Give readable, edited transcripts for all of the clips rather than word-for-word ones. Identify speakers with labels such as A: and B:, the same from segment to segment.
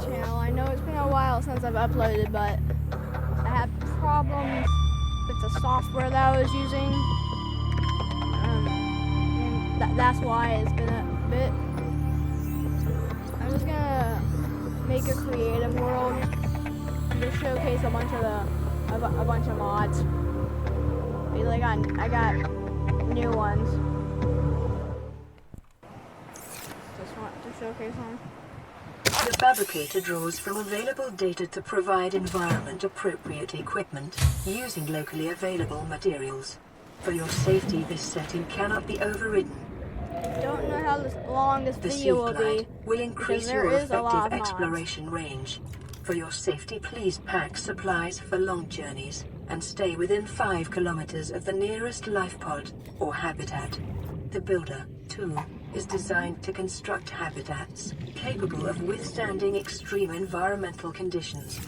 A: channel. I know it's been a while since I've uploaded, but I had problems with the software that I was using. And that's why it's been a bit. I was gonna make a creative world and just showcase a bunch of mods. Like I got new ones. Just want to showcase them.
B: The fabricator draws from available data to provide environment-appropriate equipment using locally available materials. For your safety, this setting cannot be overridden.
A: I don't know how long this video will be.
B: Will increase your effective exploration range. For your safety, please pack supplies for long journeys and stay within 5 kilometers of the nearest life pod or habitat. The Builder tool is designed to construct habitats capable of withstanding extreme environmental conditions.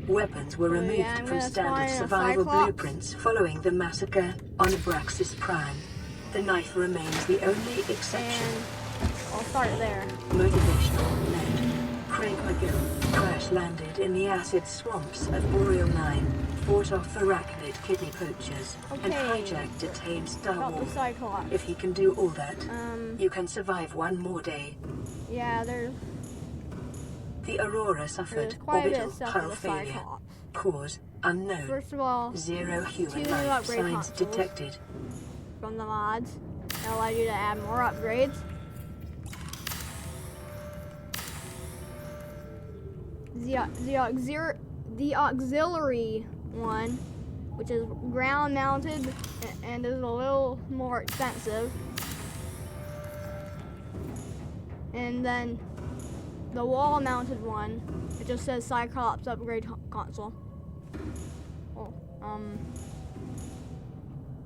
B: Weapons were removed from standard survival blueprints following the massacre on Abraxas Prime. The knife remains the only exception.
A: And I'll start there.
B: Motivational lead. Craig McGill crash-landed in the acid swamps of Boreal 9, fought off arachnid kitty poachers, and hijacked detained Star Wars. If he can do all that, you can survive one more day.
A: Yeah, there's...
B: The Aurora suffered orbital hull failure. Cause unknown.
A: First of all,
B: 0 human life signs detected.
A: From the mods that allow you to add more upgrades. The auxiliary one, which is ground mounted and is a little more expensive. And then the wall mounted one, it just says Cyclops upgrade console. Oh,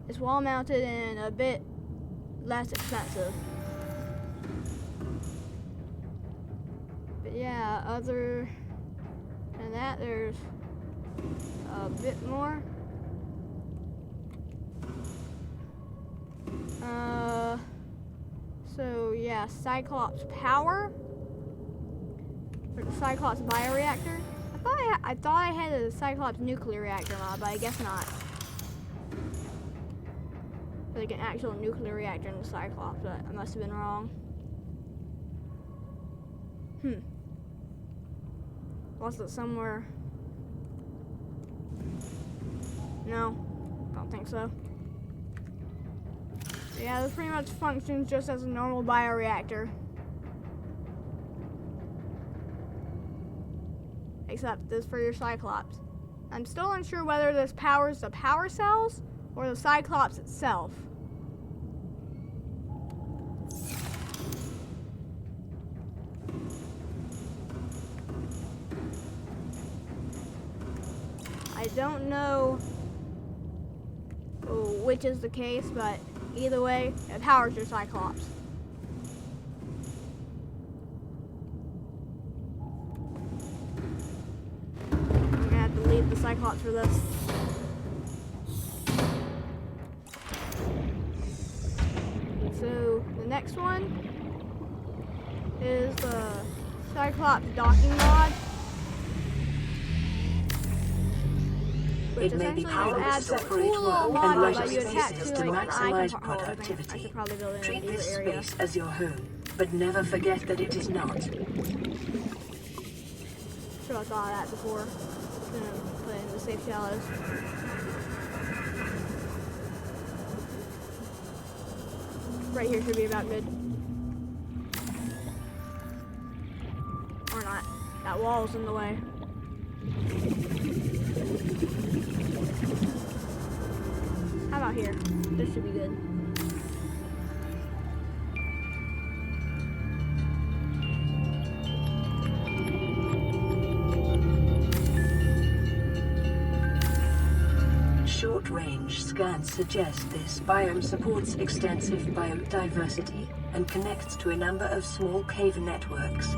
A: it's wall mounted and a bit less expensive. But yeah, other than that, there's a bit more. So yeah, Cyclops power for the Cyclops bioreactor. I thought I had a Cyclops nuclear reactor mod, but I guess not. Like an actual nuclear reactor in the Cyclops, but I must have been wrong. Was it somewhere? No, don't think so. Yeah, this pretty much functions just as a normal bioreactor. Except this for your Cyclops. I'm still unsure whether this powers the power cells or the Cyclops itself. I don't know which is the case, but either way, it powers your Cyclops. I'm gonna have to leave the Cyclops for this. So the next one is the Cyclops docking mod.
B: It may be powered with separate work and lighter spaces to maximize productivity. Treat this space as your home, but never forget that it is not.
A: Should have thought of that before. Put it in the safe shallows. Right here should be about good. Or not. That wall's in the way. How about here? This should be good.
B: Short-range scans suggest this biome supports extensive biodiversity and connects to a number of small cave networks.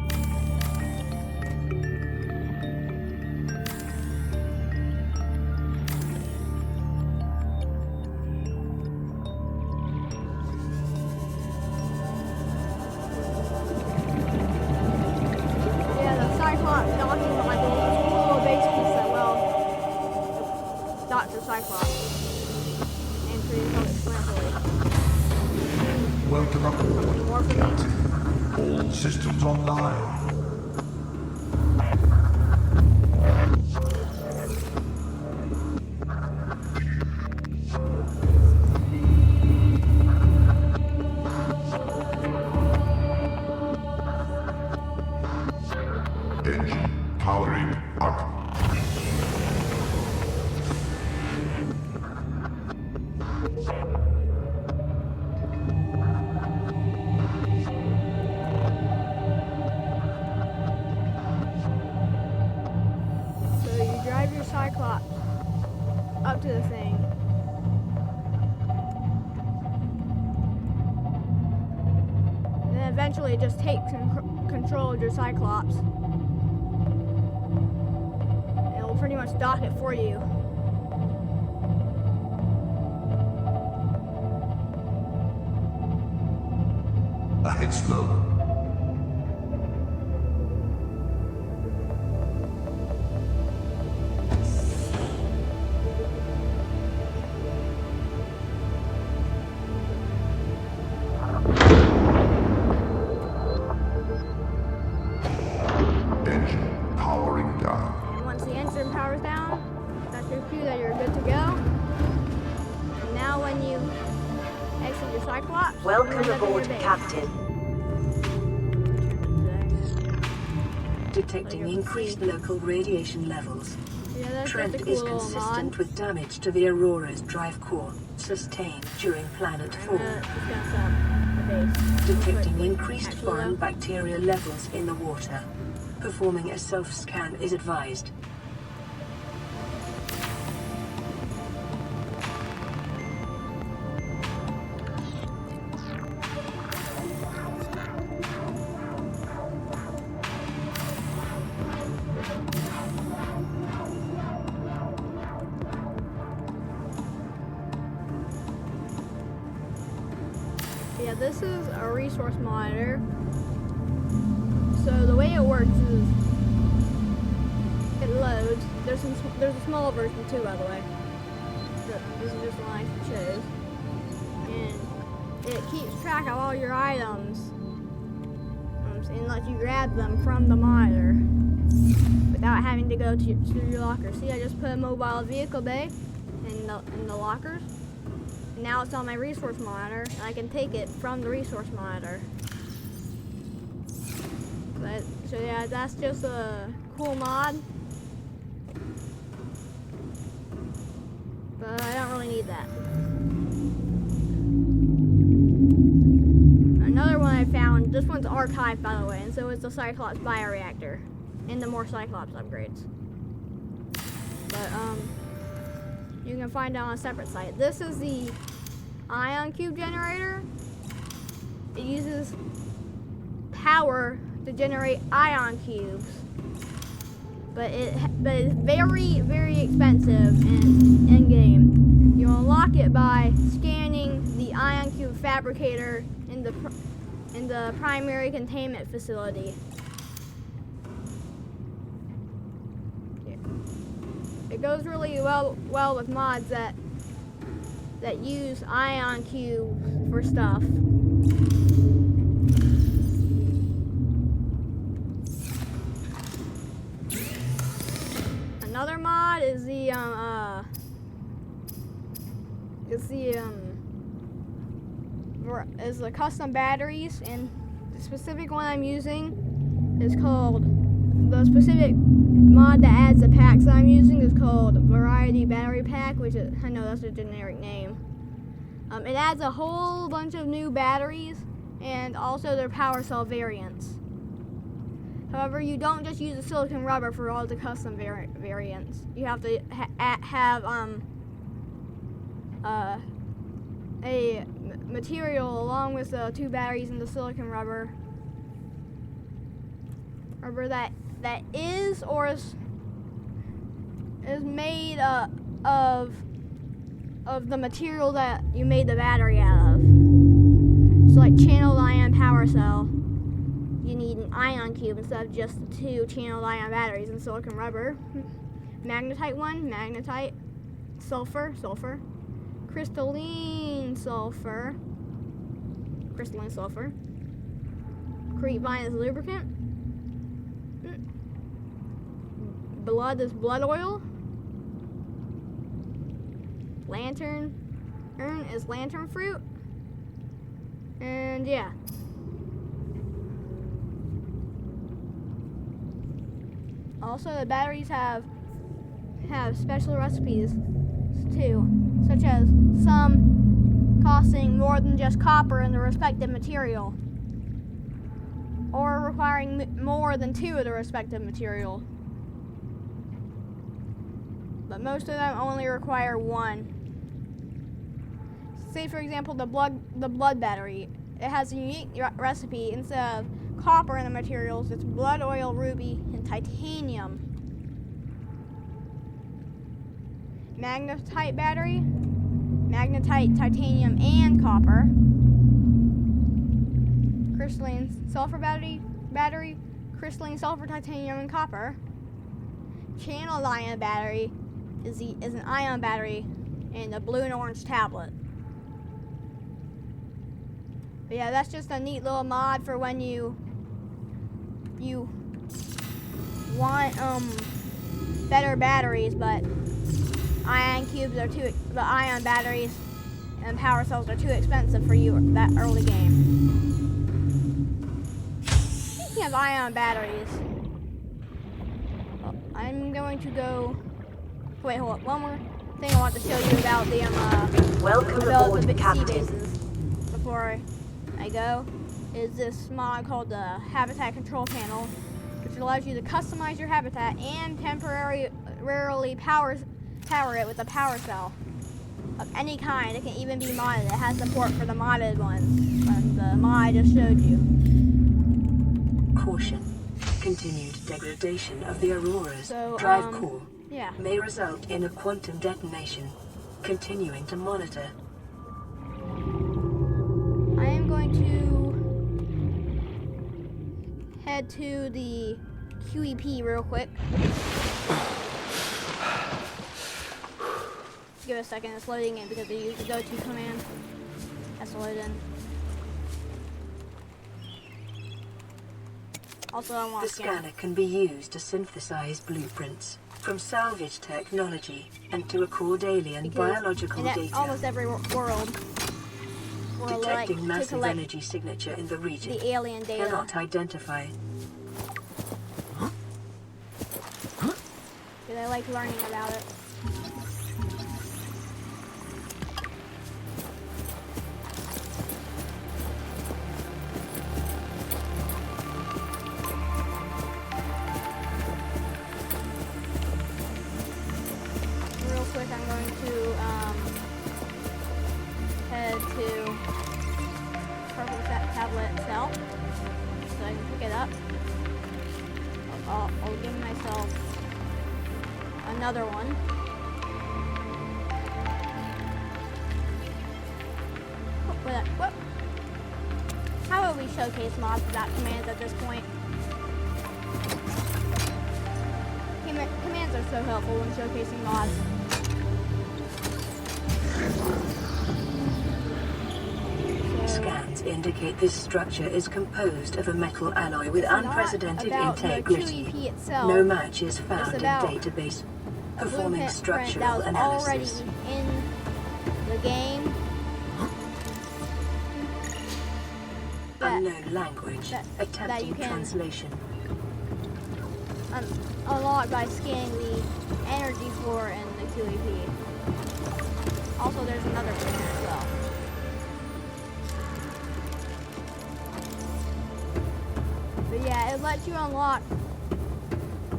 C: Welcome aboard,
A: More for me?
C: Captain. All systems online. Engine powering up.
A: So you drive your Cyclops up to the thing. And then eventually it just takes control of your Cyclops. And it'll pretty much dock it for you.
C: Ahead slow. Engine powering down.
A: And once the engine power's down, that's your cue that you're good to go. And now when you exit your Cyclops,
B: Welcome
A: you're back in
B: aboard,
A: your base.
B: Captain. Detecting
A: Like you can
B: increased
A: see.
B: local radiation levels.
A: Yeah, that's
B: Trend
A: just a cool
B: is
A: little
B: consistent
A: mod.
B: with damage to the Aurora's drive core sustained during planet fall.
A: It's gonna set up a base.
B: Detecting
A: Quick.
B: increased
A: Actually,
B: foreign
A: though,
B: bacteria levels in the water. Performing a self-scan is advised.
A: Yeah, this is a resource monitor. So the way it works is it loads. There's a small version too, by the way. This is just the one I chose, and it keeps track of all your items and lets you grab them from the monitor without having to go to your locker. See, I just put a mobile vehicle bay in the lockers. Now it's on my resource monitor, and I can take it from the resource monitor. So yeah, that's just a cool mod. But I don't really need that. Another one I found, this one's archived by the way, and so is the Cyclops bioreactor and the more Cyclops upgrades. But you can find it on a separate site. This is the ion cube generator. It uses power to generate ion cubes, but it's very, very expensive in game. You unlock it by scanning the ion cube fabricator in the primary containment facility. It goes really well with mods that use ion cubes for stuff. Another mod is the custom batteries, and the specific one I'm using is called, the specific mod that adds the packs that I'm using is called Variety Battery Pack, which is, I know that's a generic name. It adds a whole bunch of new batteries and also their power cell variants. However, you don't just use the silicon rubber for all the custom variants. You have to have a material along with the two batteries and the silicon rubber that is or is made of the material that you made the battery out of. So like channeled ion power cell, you need an ion cube instead of just the two channeled ion batteries and silicon rubber. Magnetite one, magnetite, sulfur, crystalline sulfur, crystalline sulfur. Crepevine is lubricant. Blood is blood oil. Lantern is lantern fruit. And yeah. Also, the batteries have special recipes too, such as some costing more than just copper in the respective material, or requiring more than 2 of the respective material. But most of them only require 1. Say for example the blood battery. It has a unique recipe. Instead of copper in the materials, it's blood oil, ruby, and titanium. Magnetite battery, magnetite, titanium, and copper. Crystalline sulfur battery, crystalline sulfur, titanium, and copper. Channel ion battery is an ion battery and a blue and orange tablet. But yeah, that's just a neat little mod for when you want better batteries, but ion cubes are the ion batteries and power cells are too expensive for you that early game. Speaking of ion batteries, I'm going to go. Wait, hold up. One more thing I want to show you about the
B: Welcome aboard,
A: sea
B: Captain.
A: bases before I go is this mod called the Habitat Control Panel, which allows you to customize your habitat and temporarily power it with a power cell of any kind. It can even be modded. It has support for the modded ones from the mod I just showed you.
B: Caution. Continued degradation of the Aurora's
A: So,
B: drive core
A: yeah.
B: may result in a quantum detonation. Continuing to monitor.
A: I am going to head to the QEP real quick. Give it a second, it's loading in because I used the go-to command. That's loaded in. Also, I want
B: The scanner can be used to synthesize blueprints from salvage technology and to record alien biological
A: in
B: data.
A: almost every world, we're like
B: Detecting
A: to
B: massive
A: collect
B: energy signature in the region.
A: the alien data.
B: Cannot identify.
A: Because I like learning about it. Real quick, I'm going to head to purple tablet itself so I can pick it up. I'll give myself another one. What? How about we showcase mods without commands at this point? Commands are so helpful when showcasing mods.
B: Scans indicate this structure is composed of a metal alloy with unprecedented integrity.
A: The QEP itself.
B: No match is found in
A: about
B: database. Performing
A: blueprint
B: structural
A: that was already
B: analysis.
A: in the game.
B: Unknown language.
A: that you
B: Attempting
A: can-
B: translation.
A: Unlocked by scanning the energy floor in the QEP. Also, there's another blueprint as well. But yeah, it lets you unlock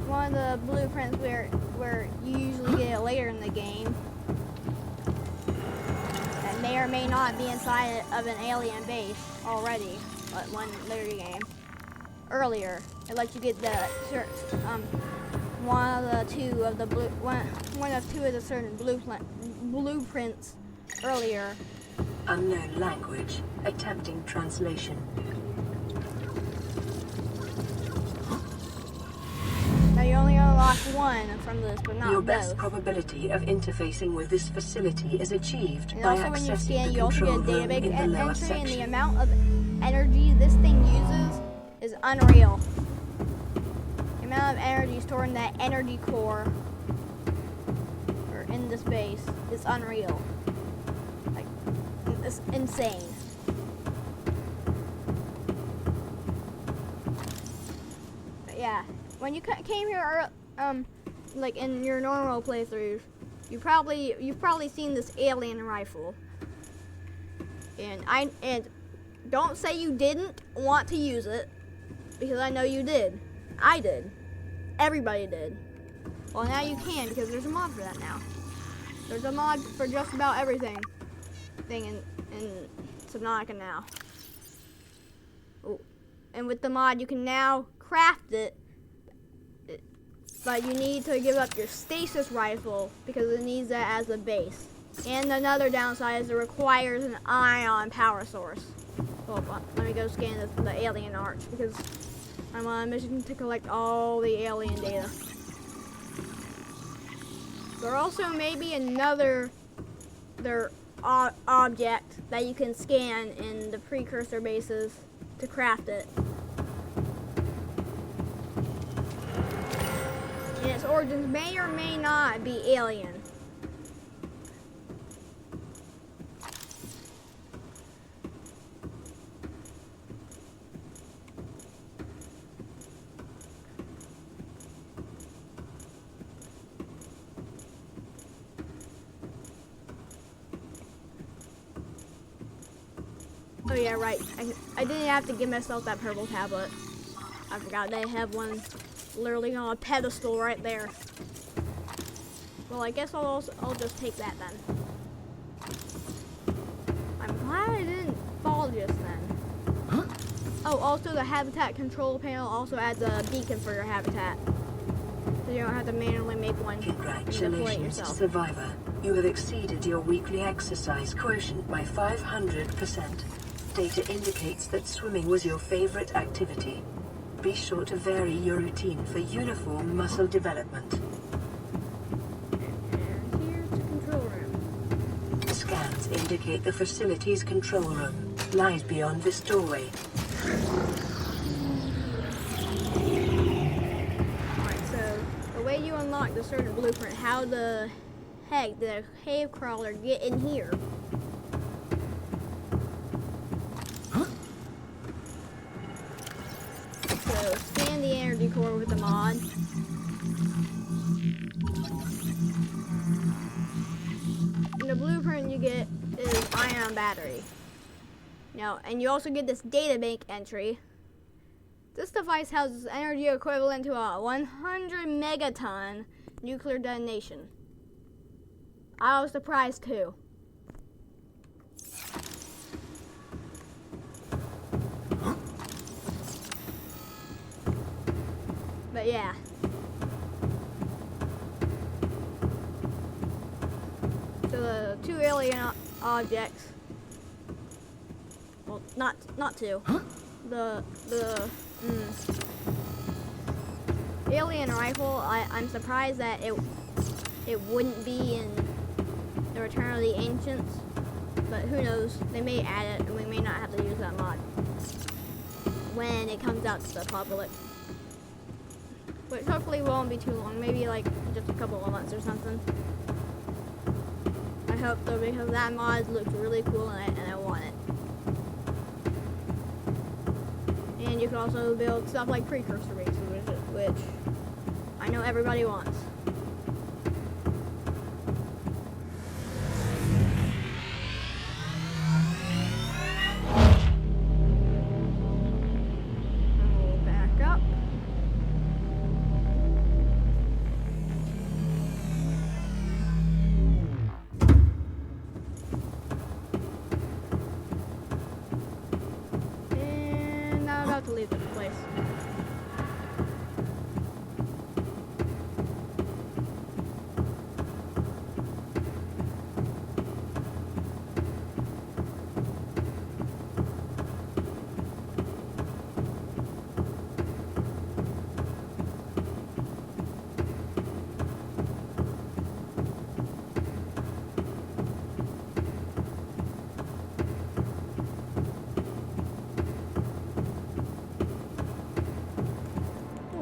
A: one of the blueprints where you usually get it later in the game. That may or may not be inside of an alien base already, but one later game. Earlier, it lets you get the one of two of the certain blueprints earlier.
B: Unknown language. Attempting translation.
A: Now you only unlock unlock one from this, but not
B: Your
A: both.
B: best probability of interfacing with this facility is achieved
A: And
B: by
A: also when you
B: accessing
A: scan,
B: the
A: you also get a
B: control room
A: database
B: in the lower
A: entry, and the
B: section.
A: amount of energy this thing uses is unreal. The amount of energy stored in that energy core, or in this base, is unreal. Like, it's insane. But yeah, when you came here, like in your normal playthroughs, you've probably seen this alien rifle, and don't say you didn't want to use it, because I know you did. I did. Everybody did. Well, now you can, because there's a mod for that now. There's a mod for just about everything in Subnautica now. Ooh. And with the mod, you can now craft it, but you need to give up your stasis rifle because it needs that as a base. And another downside is it requires an ion power source. Well, let me go scan the alien arch because I'm on a mission to collect all the alien data. There also may be another object that you can scan in the precursor bases to craft it. And its origins may or may not be alien. Oh yeah, right. I didn't have to give myself that purple tablet. I forgot they have one literally on a pedestal right there. Well, I guess I'll just take that then. I'm glad I didn't fall just then.
D: Huh?
A: Oh, also the habitat control panel also adds a beacon for your habitat. So you don't have to manually make one and deploy it
B: Congratulations,
A: yourself.
B: survivor. You have exceeded your weekly exercise quotient by 500%. Data indicates that swimming was your favorite activity. Be sure to vary your routine for uniform muscle development.
A: And here's the control room.
B: Scans indicate the facility's control room lies beyond this doorway.
A: Alright, so the way you unlock the certain blueprint, how the heck did a cave crawler get in here?
D: Huh?
A: So scan the energy core with the mod. And the blueprint you get is ion battery. Now, and you also get this data bank entry. This device houses energy equivalent to a 100 megaton nuclear detonation. I was surprised too. But yeah. So the two alien objects. Well, not two.
D: Huh?
A: The alien rifle. I'm surprised that it wouldn't be in the Return of the Ancients, but who knows? They may add it, and we may not have to use that mod when it comes out to the public. Which hopefully won't be too long, maybe like just a couple of months or something. I hope so, because that mod looks really cool and I want it. And you can also build stuff like precursor bases, which I know everybody wants. We'll back up. And I'm about to leave this place.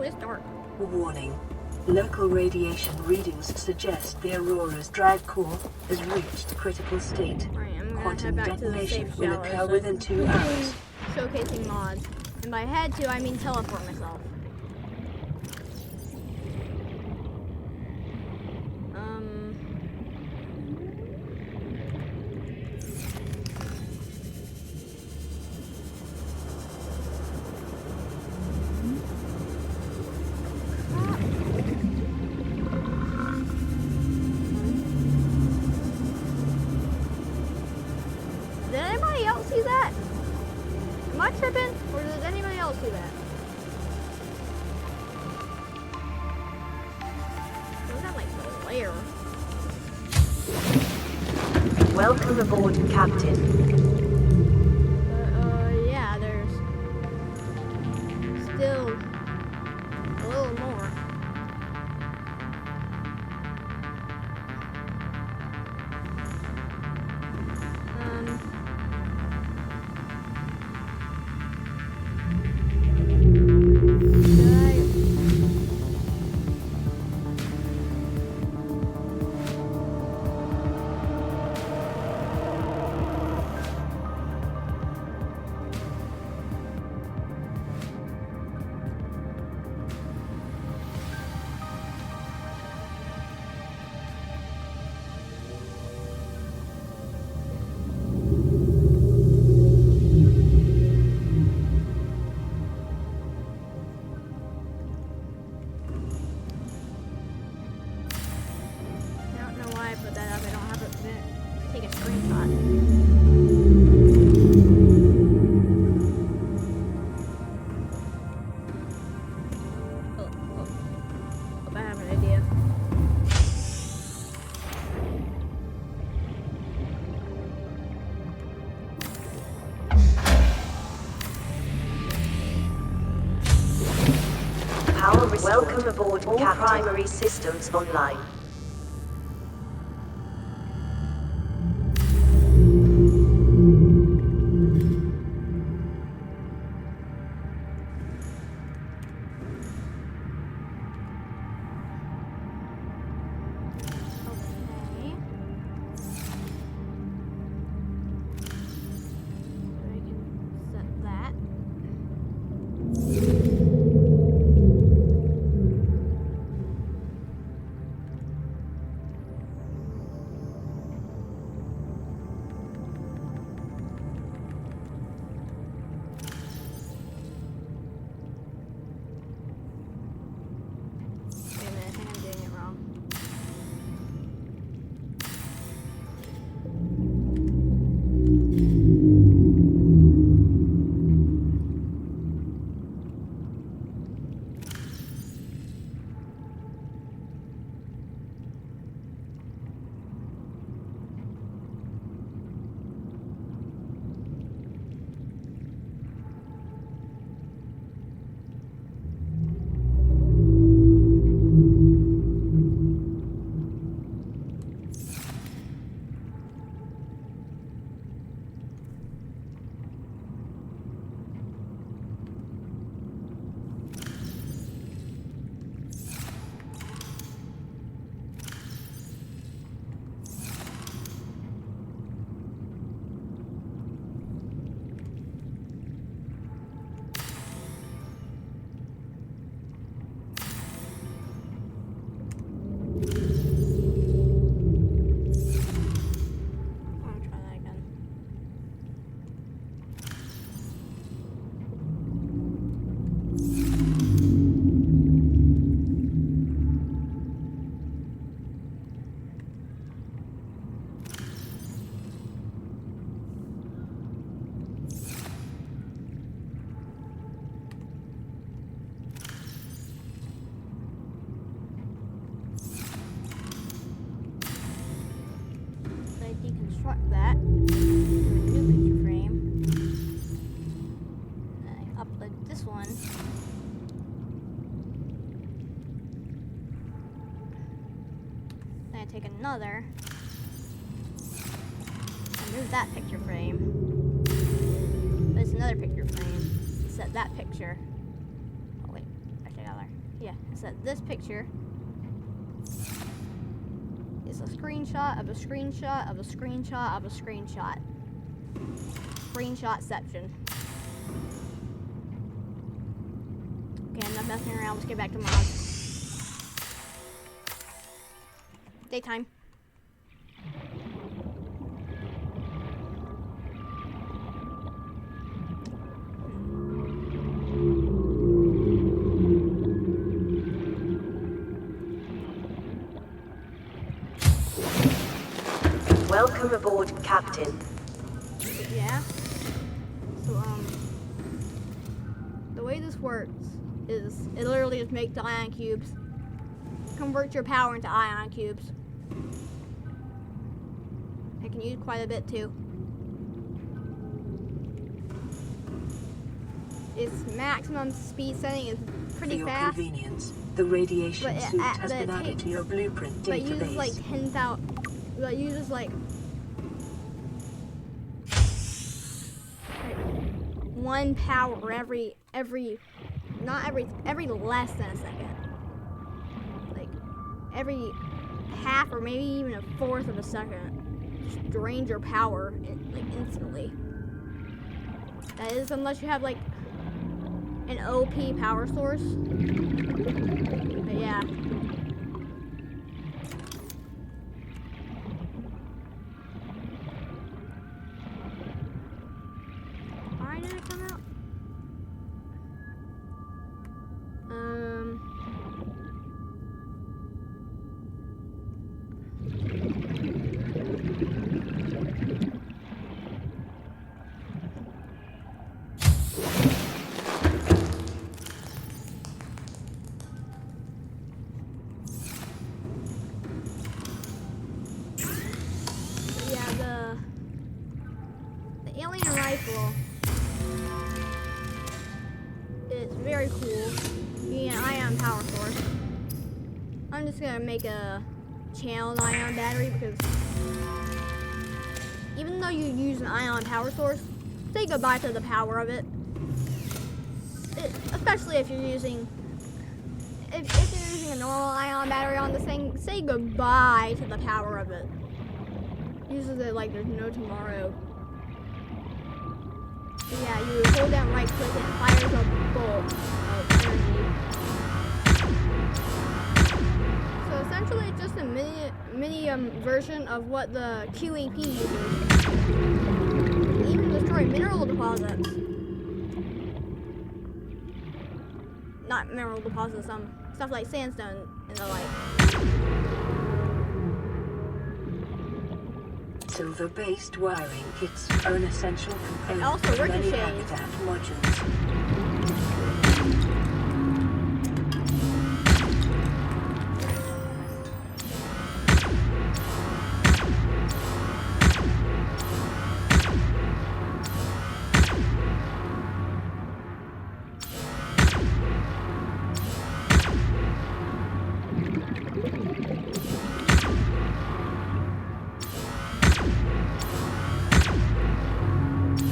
A: Oh, it's dark.
B: Warning. Local radiation readings suggest the Aurora's drive core has reached critical state.
A: Alright, I'm gonna
B: Quantum
A: head back to the
B: detonation
A: safe
B: will
A: shallows.
B: occur
A: So
B: within 2 hours.
A: Showcasing mods. And by head to, I mean teleport myself. Did anybody else see that? Am I tripping? Or does anybody else see that? Was that like the layer?
E: Welcome aboard, Captain.
A: Yeah, there's still a little more. I put that up. I don't have it. Take a screenshot. Oh, I have an idea.
E: Power restored. Welcome aboard, all Captain. Primary systems online.
A: Deconstruct that to a new picture frame. And I upload this one. Then I take another and move that picture frame. There's another picture frame. Set that picture. Oh wait, actually I got there. yeah, it said this picture is a screenshot of a screenshot of a screenshot of a screenshot. Screenshotception. Okay, enough messing around. Let's get back to mods. Daytime.
E: Welcome aboard, Captain.
A: Yeah. So, the way this works is it literally just makes the ion cubes, converts your power into ion cubes. I can use quite a bit too. Its maximum speed setting is pretty
B: For your
A: fast.
B: convenience, the radiation
A: But
B: suit
A: it-
B: has
A: but
B: been
A: it
B: added
A: takes-
B: to your blueprint
A: But it uses
B: database.
A: like 10,000. But it uses like one power every less than a second. Like every half or maybe even a fourth of a second. Just drains your power like instantly. That is unless you have like an OP power source. But yeah. Why did it come out? Yeah, the alien rifle. It's very cool. Being an ion power source. I'm just gonna make a channel ion battery because even though you use an ion power source, say goodbye to the power of it. Especially if you're using if you're using a normal ion battery on this thing, say goodbye to the power of it. Uses it like there's no tomorrow. Yeah, you hold down right click and it fires a bolt of energy. So essentially it's just a mini version of what the QEP uses. Even destroy mineral deposits. Not mineral deposits, stuff like sandstone and the like.
B: Silver-based wiring kits are an essential component
A: Also
B: of many
A: ricochets.
B: habitat modules.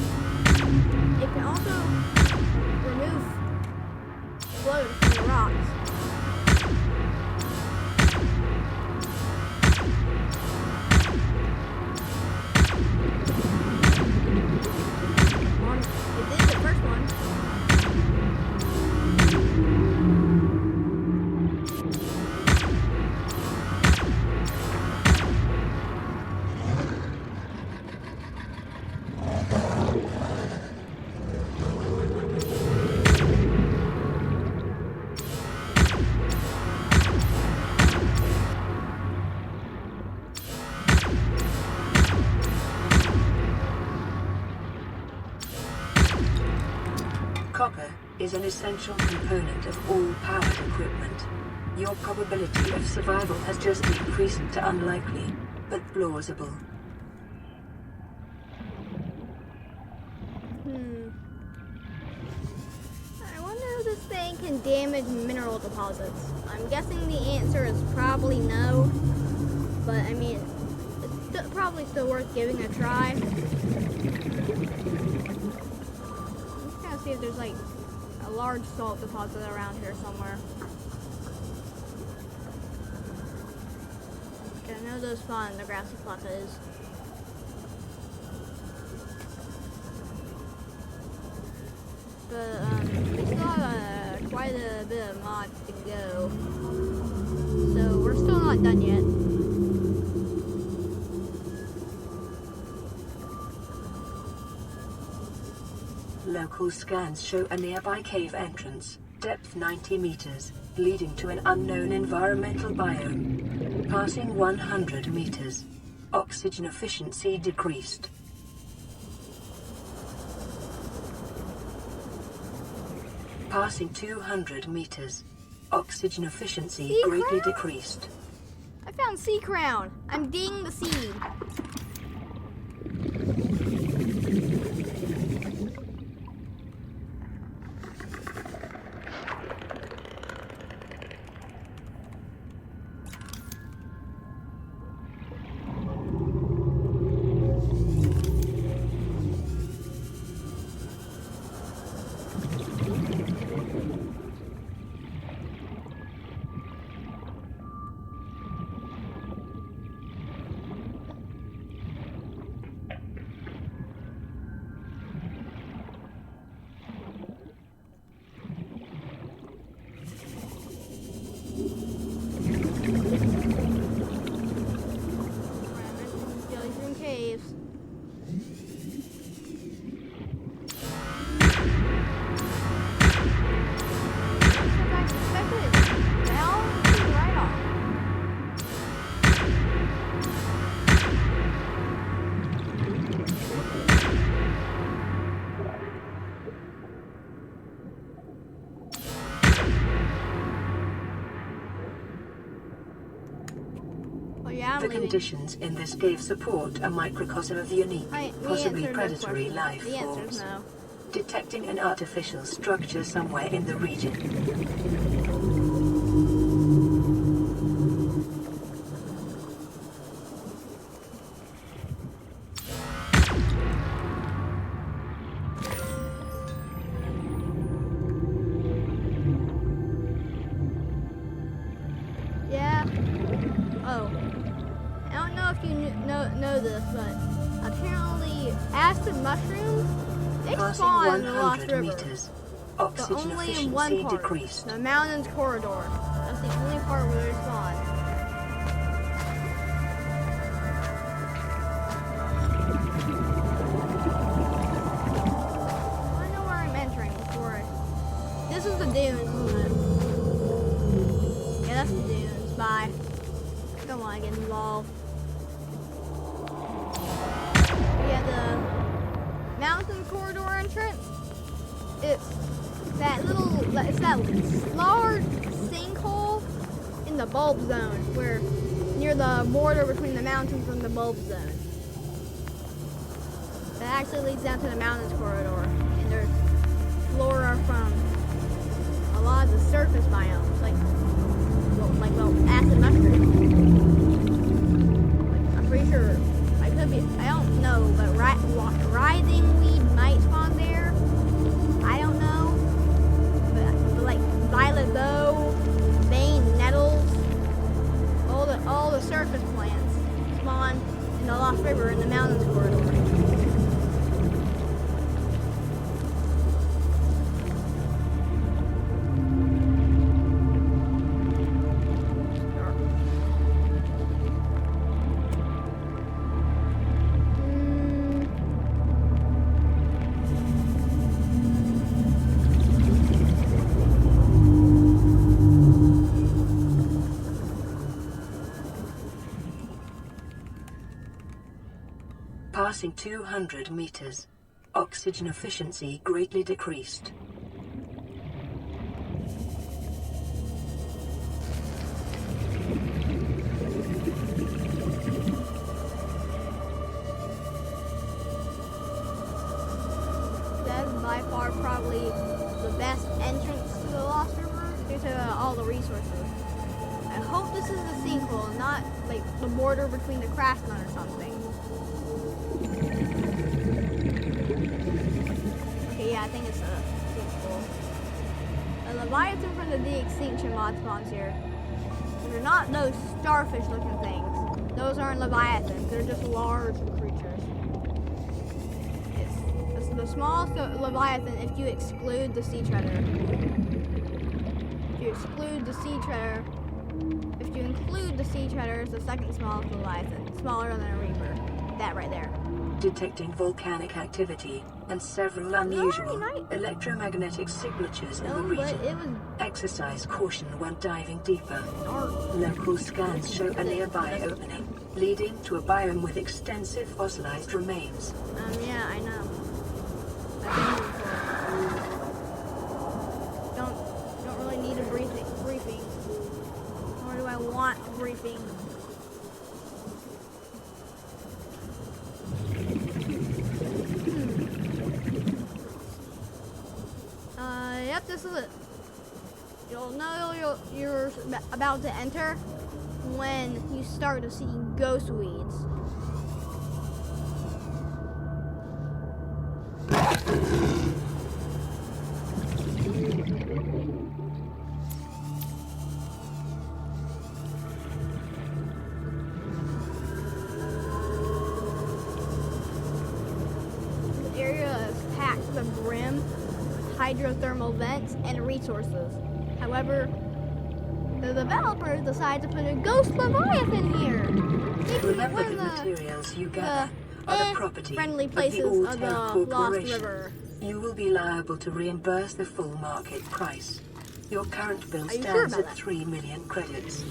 A: It can also remove float from the rocks. It did the first one.
B: Copper is an essential component of all powered equipment. Your probability of survival has just increased to unlikely, but plausible.
A: I wonder if this thing can damage mineral deposits. I'm guessing the answer is probably no, but I mean, it's probably still worth giving a try. Let's kind of see if there's like a large salt deposit around here somewhere. I know those spawn in the grassy plateaus. But we still have quite a bit of mods to go. So we're still not done yet.
B: Local scans show a nearby cave entrance, depth 90 meters, leading to an unknown environmental biome. Passing 100 meters. Oxygen efficiency decreased. Passing 200 meters. Oxygen efficiency
A: Sea
B: greatly
A: crown?
B: decreased.
A: I found sea crown. I'm digging the seed. Jellyfin caves. I expected. Now, right off. Oh yeah, I'm
B: The
A: leaving.
B: conditions in this cave support a microcosm of unique,
A: The
B: possibly
A: answer, no
B: predatory
A: question.
B: life
A: The answer
B: forms.
A: is no.
B: Detecting an artificial structure somewhere in the region.
A: Yeah. Oh. I don't know if you know this, but apparently acid mushrooms, they
B: Passing
A: spawn in the Lost
B: 100
A: River.
B: meters.
A: But
B: Oxygen
A: only in one
B: efficiency
A: part.
B: decreased.
A: The mountains corridor. That's the only part where they spawn. I know where I'm entering before this is the dunes, isn't it? Yeah, that's the dunes. Bye. I don't want to get involved. Yeah, the mountain corridor entrance. It's that large sinkhole in the bulb zone, where near the border between the mountains and the bulb zone. That actually leads down to the mountains corridor, and there's flora from a lot of the surface biomes, like acid mushrooms. Like, I'm pretty sure I don't know, but writhing weed might spawn there. I don't know, but like violet bow, vein nettles, all the surface plants spawn in the Lost River in the mountains corridor.
B: Passing 200 meters. Oxygen efficiency greatly decreased.
A: That's by far probably the best entrance to the Lost River due to all the resources. I hope this is the sinkhole, not like the border between the craft run or something. Okay, yeah, I think it's a sinkhole. A Leviathan from the de-extinction mod spawns here. They're not those starfish looking things. Those aren't leviathans. They're just large creatures. It's the smallest leviathan if you exclude the sea treader. If you exclude the sea treader, if you include the sea treader, it's the second smallest leviathan, smaller than a reaper. That right there.
B: Detecting volcanic activity and several unusual electromagnetic signatures in the region.
A: But it was
B: Exercise caution when diving deeper.
A: dark.
B: Local scans show a nearby opening, leading to a biome with extensive fossilized remains.
A: Yeah, I know. I've been here before. Don't really need a briefing. Nor do I want a briefing. Yep, this is it. You'll know you're about to enter when you start to see ghost weeds. This area is packed to the brim with hydrothermal vents and resources. However, the developers decided to put a ghost leviathan here.
B: Remember, the materials you gather are the property
A: friendly
B: of
A: places
B: the Old
A: of
B: Town
A: the Lost
B: Corporation.
A: River.
B: You will be liable to reimburse the full market price. Your current bill
A: Are you sure
B: stands
A: about
B: at
A: that?
B: 3 million credits.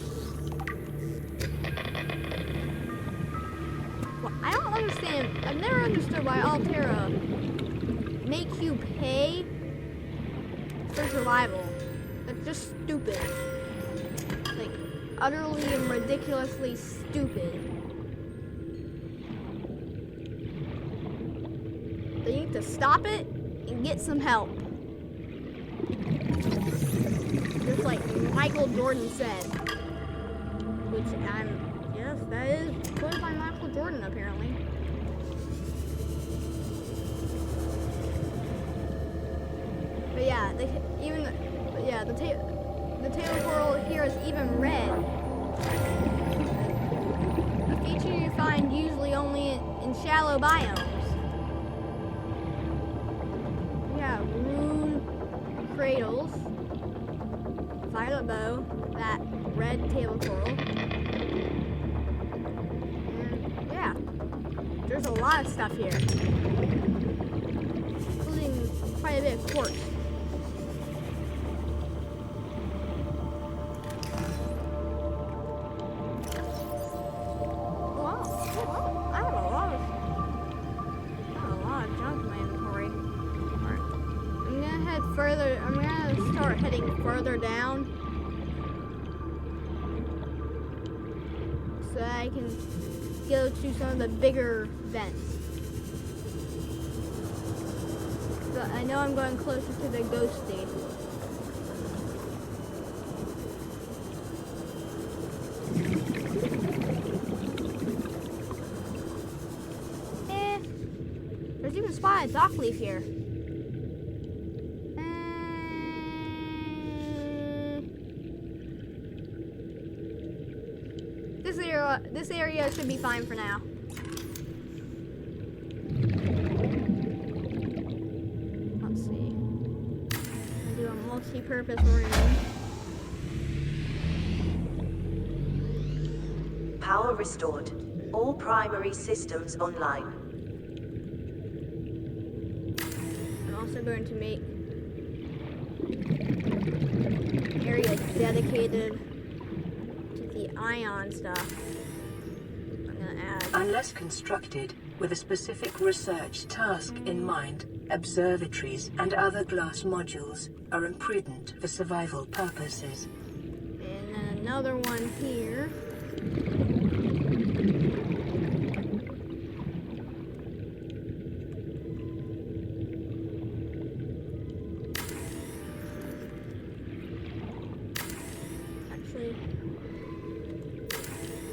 A: Well, I don't understand. I've never understood why Altera make you pay for survival. That's just stupid. Like, utterly and ridiculously stupid. They need to stop it and get some help. Just like Michael Jordan said. Which yes, that is quoted by Michael Jordan apparently. But yeah, the tail coral here is even red. A feature you find usually only in shallow biomes. We have rune cradles, violet bow, that red table coral, and yeah, there's a lot of stuff here, including quite a bit of quartz. I'm gonna start heading further down so I can go to some of the bigger vents. So I know I'm going closer to the ghost stage. There's even spotted dock leaf here. This area should be fine for now. Let's see. I'll do a multi-purpose room.
E: Power restored. All primary systems online.
A: I'm also going to make areas dedicated to the ion stuff.
B: Unless constructed with a specific research task in mind, observatories and other glass modules are imprudent for survival purposes.
A: And then another one here. Actually,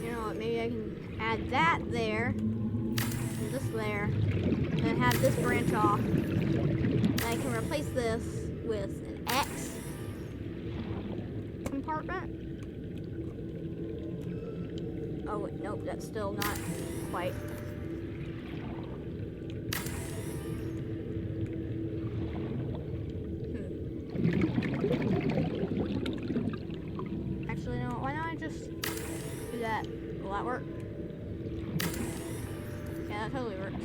A: you know what, maybe I can add that there, and this there, and have this branch off. And I can replace this with an X compartment. A Oh, wait, nope, that's still not quite. Actually, no, why not I just do that? Will that work? Yeah, that totally works.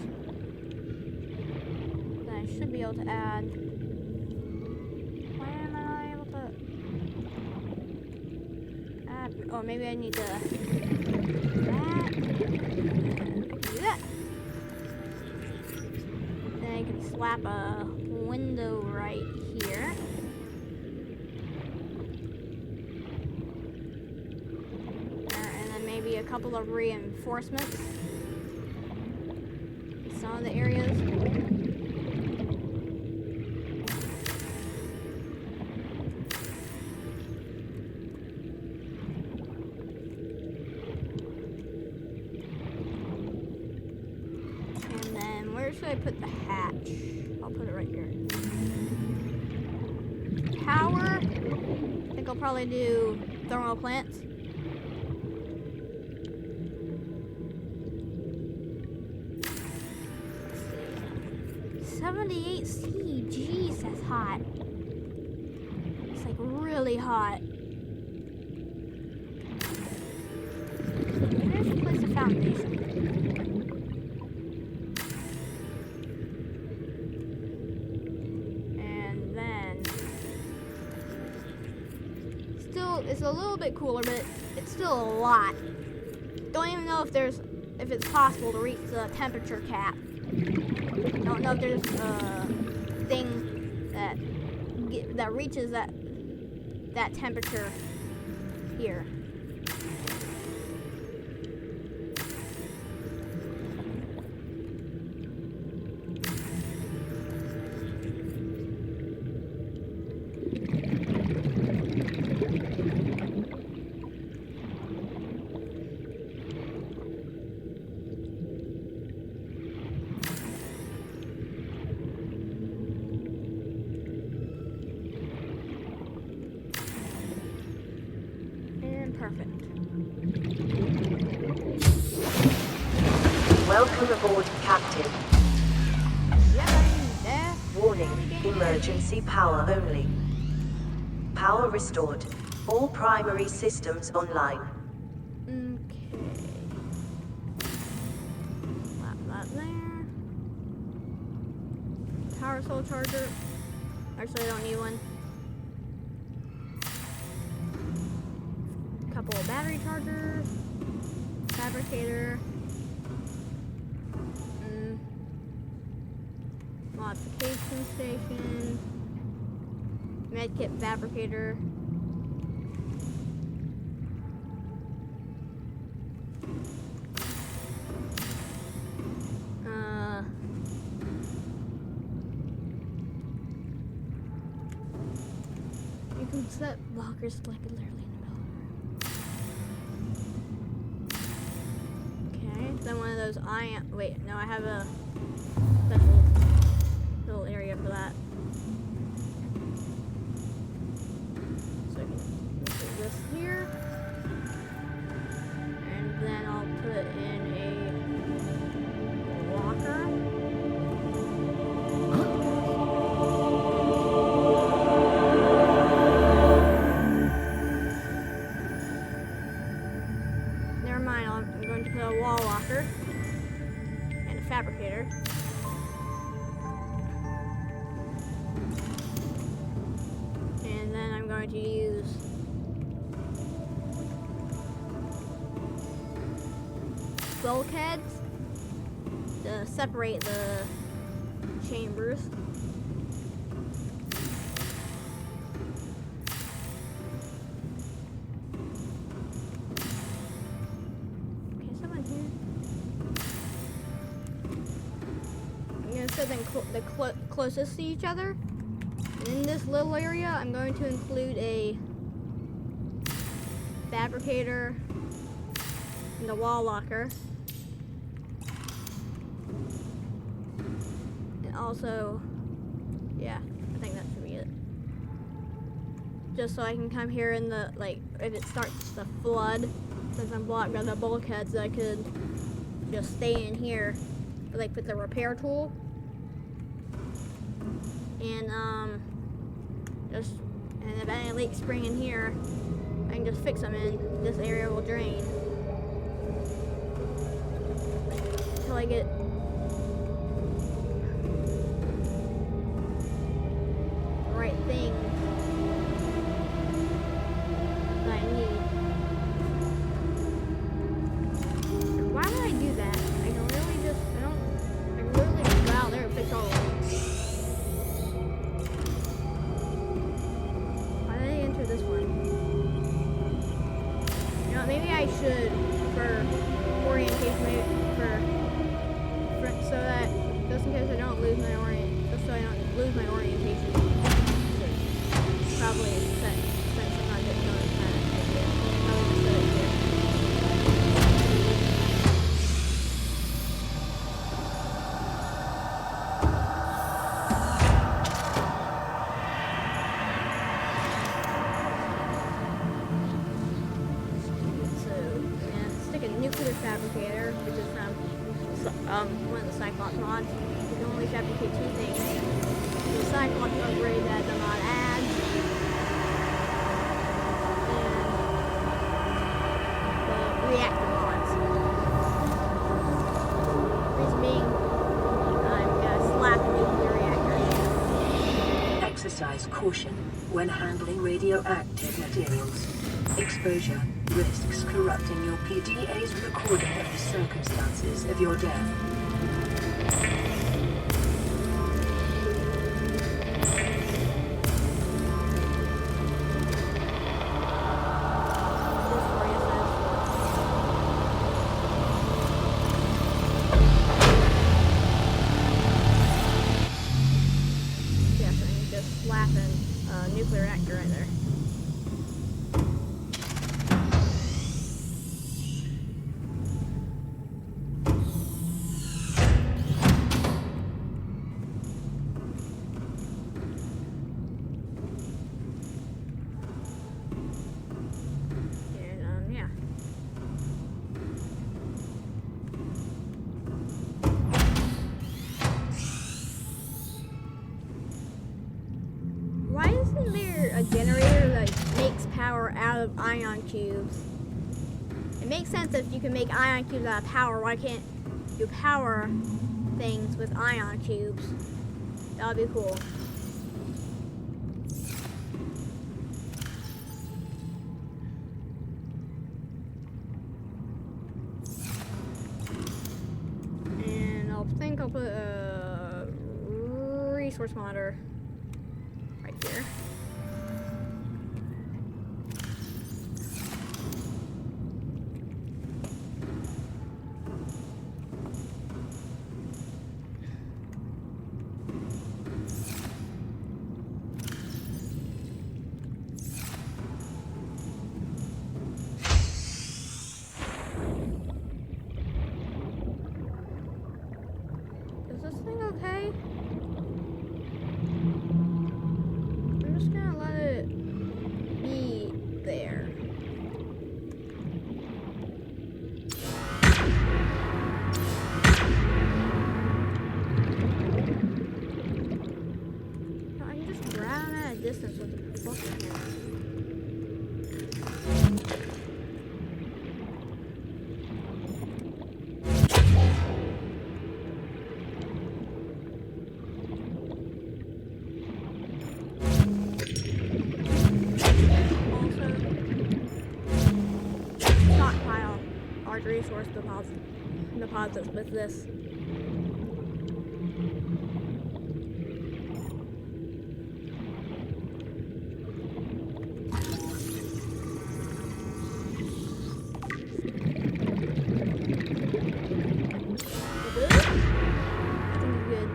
A: Then I should be able to add. Why am I not able to add? Oh, maybe I need to do that. Then I can slap a window right here. And then maybe a couple of reinforcements in some of the areas. Where should I put the hatch? I'll put it right here. Power. I think I'll probably do thermal plants. Let's see. 78C. Jeez, that's hot. It's like really hot. Maybe I should place a foundation. It's a little bit cooler, but it's still a lot. Don't even know if it's possible to reach the temperature cap. Don't know if there's a thing that reaches that temperature here. Perfect.
E: Welcome aboard, Captain.
A: Yeah, I'm there.
E: Warning, emergency power only. Power restored. All primary systems online.
A: Okay. Slap that there. Power soul charger. Actually, I don't need one. Couple of battery chargers. Fabricator. Modification station. Medkit fabricator. You can set blockers like literally in the middle of the room. Okay, then one of those wait, no, I have a special little area for that. So I can put this here. And then I'll put in a locker. Never mind, I'm going to put a wall locker and a fabricator. And then I'm going to use bulkheads to separate the chambers. Okay, someone here. I'm going to set them closest to each other. And in this little area, I'm going to include a fabricator and a wall locker. And also, yeah, I think that should be it. Just so I can come here in the, like, if it starts to flood, since I'm blocked by the bulkheads, I could just stay in here, like with the repair tool, and if any leaks spring in here, I can just fix them, and this area will drain until I get the right thing that I need. Why would I do that? I can literally just go out there and fix all of them. Why did I enter this one? You know, maybe I should, for orientation, so that, just in case I don't lose my orientation. Probably set some kind of notice that probably just set it here. Nuclear fabricator, which is one of the Cyclops mods. You can only fabricate two things: the Cyclops upgrade that the mod adds, and the reactor mods. Reason being, I'm gonna slap a nuclear reactor.
B: Exercise caution when handling radioactive materials. Exposure risks corrupting your PTA's recording of the circumstances of your death.
A: Yes, I'm just slapping a nuclear reactor right there. Why isn't there a generator that makes power out of ion cubes? It makes sense if you can make ion cubes out of power. Why can't you power things with ion cubes? That would be cool. And I think I'll put a resource monitor right here. Is this thing okay? I'm just gonna let it be there. No, I can just grab them at a distance with the fucking camera. Stockpile large resource deposits with this. Good? I think it's good.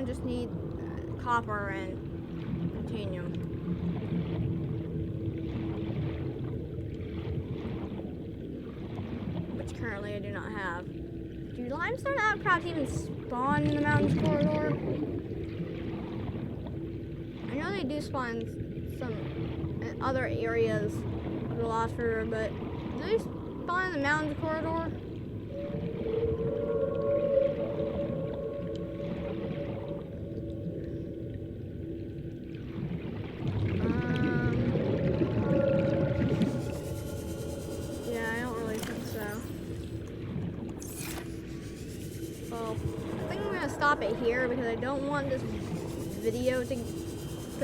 A: Just need copper and titanium. Which currently I do not have. Do limestone outcrops even spawn in the mountains corridor? I know they do spawn in some other areas of the Lost River, but do they spawn in the mountains corridor? Stop it here because I don't want this video to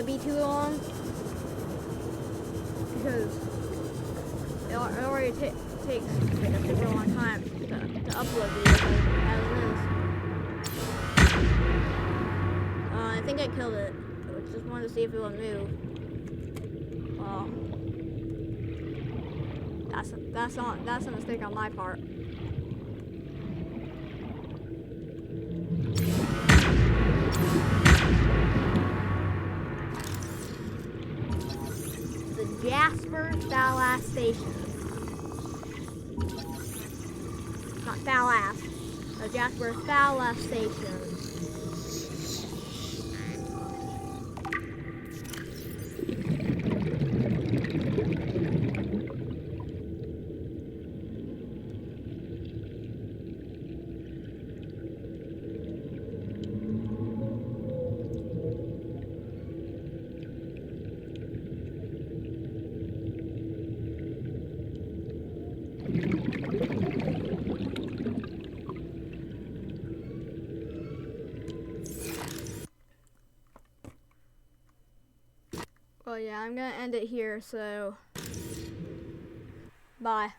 A: be too long, because it already takes like a super long time to upload videos as is. I think I killed it. I just wanted to see if it would move. Well, that's a mistake on my part. Jasper Thalas Station. Not Thalas. The Jasper Thalas Station. Well, yeah, I'm gonna end it here, so bye.